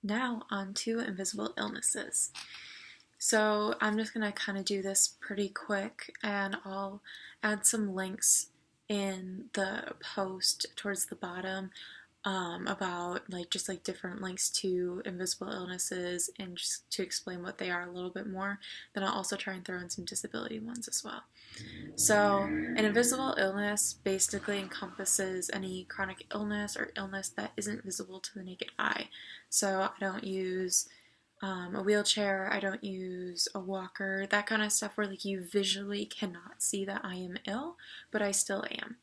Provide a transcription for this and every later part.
Now on to invisible illnesses. So I'm just going to kind of do this pretty quick, and I'll add some links in the post towards the bottom about just different links to invisible illnesses and just to explain what they are a little bit more. Then I'll also try and throw in some disability ones as well. So, an invisible illness basically encompasses any chronic illness or illness that isn't visible to the naked eye. So, I don't use a wheelchair, I don't use a walker, that kind of stuff where you visually cannot see that I am ill, but I still am.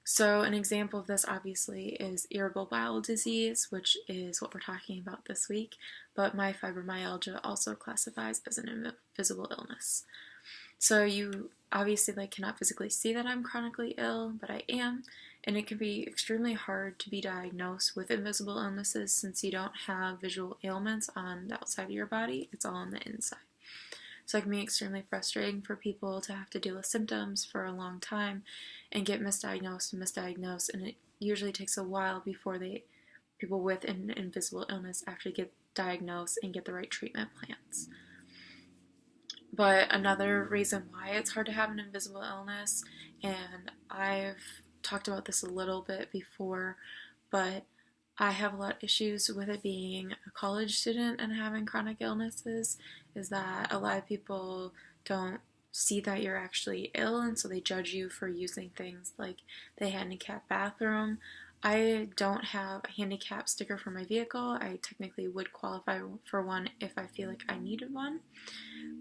So, an example of this obviously is irritable bowel disease, which is what we're talking about this week, but my fibromyalgia also classifies as an invisible illness. So you obviously cannot physically see that I'm chronically ill, but I am, and it can be extremely hard to be diagnosed with invisible illnesses since you don't have visual ailments on the outside of your body, it's all on the inside. So it can be extremely frustrating for people to have to deal with symptoms for a long time and get misdiagnosed, and it usually takes a while before people with an invisible illness actually get diagnosed and get the right treatment plans. But another reason why it's hard to have an invisible illness, and I've talked about this a little bit before, but I have a lot of issues with it being a college student and having chronic illnesses, is that a lot of people don't see that you're actually ill, and so they judge you for using things like the handicap bathroom. I don't have a handicap sticker for my vehicle. I technically would qualify for one if I feel like I needed one,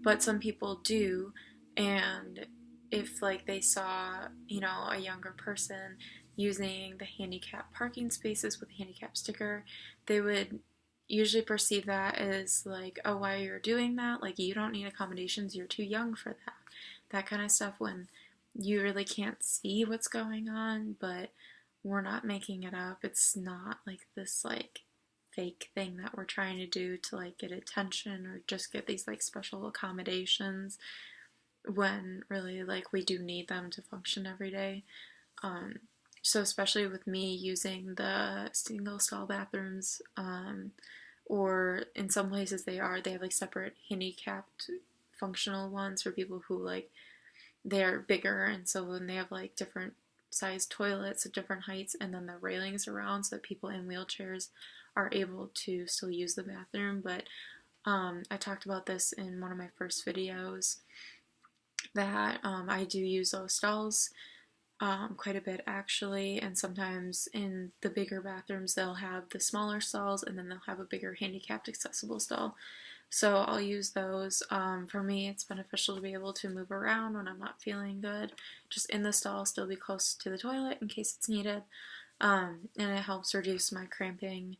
but some people do, and if they saw a younger person using the handicap parking spaces with a handicap sticker, they would usually perceive that as oh, why you're doing that, you don't need accommodations, you're too young for that kind of stuff, when you really can't see what's going on. But we're not making it up. It's not this fake thing that we're trying to do to get attention or just get these special accommodations, when really we do need them to function every day. So especially with me using the single stall bathrooms, or in some places they have separate handicapped functional ones for people who they're bigger, and so when they have different sized toilets at different heights, and then the railings around so that people in wheelchairs are able to still use the bathroom. But I talked about this in one of my first videos, that I do use those stalls quite a bit actually, and sometimes in the bigger bathrooms they'll have the smaller stalls, and then they'll have a bigger handicapped accessible stall. So I'll use those. For me, it's beneficial to be able to move around when I'm not feeling good. Just in the stall, still be close to the toilet in case it's needed. And it helps reduce my cramping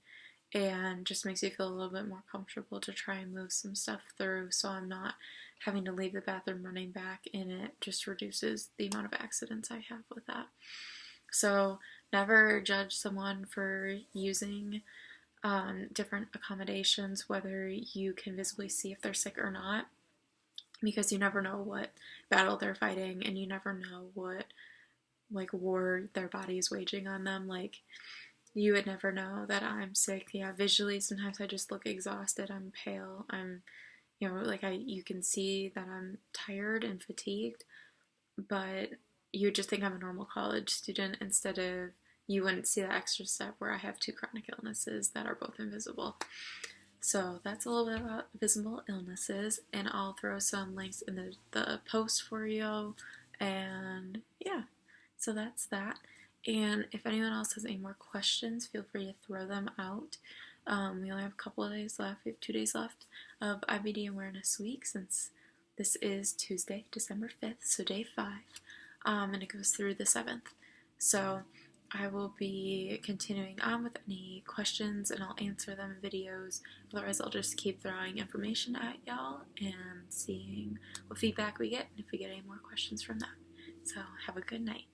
and just makes you feel a little bit more comfortable to try and move some stuff through, so I'm not having to leave the bathroom running back, and it just reduces the amount of accidents I have with that. So never judge someone for using different accommodations, whether you can visibly see if they're sick or not, because you never know what battle they're fighting, and you never know what war their body is waging on them. You would never know that I'm sick. Yeah, visually sometimes I just look exhausted, I'm pale, I'm you can see that I'm tired and fatigued, but you would just think I'm a normal college student, instead of, you wouldn't see that extra step where I have two chronic illnesses that are both invisible. So that's a little bit about visible illnesses, and I'll throw some links in the post for you, and yeah, so that's that. And if anyone else has any more questions, feel free to throw them out. We only have a couple of days left. We have 2 days left of IBD Awareness Week, since this is Tuesday, December 5th, so day 5, and it goes through the 7th. So I will be continuing on with any questions, and I'll answer them in videos. Otherwise, I'll just keep throwing information at y'all and seeing what feedback we get, and if we get any more questions from that. So have a good night.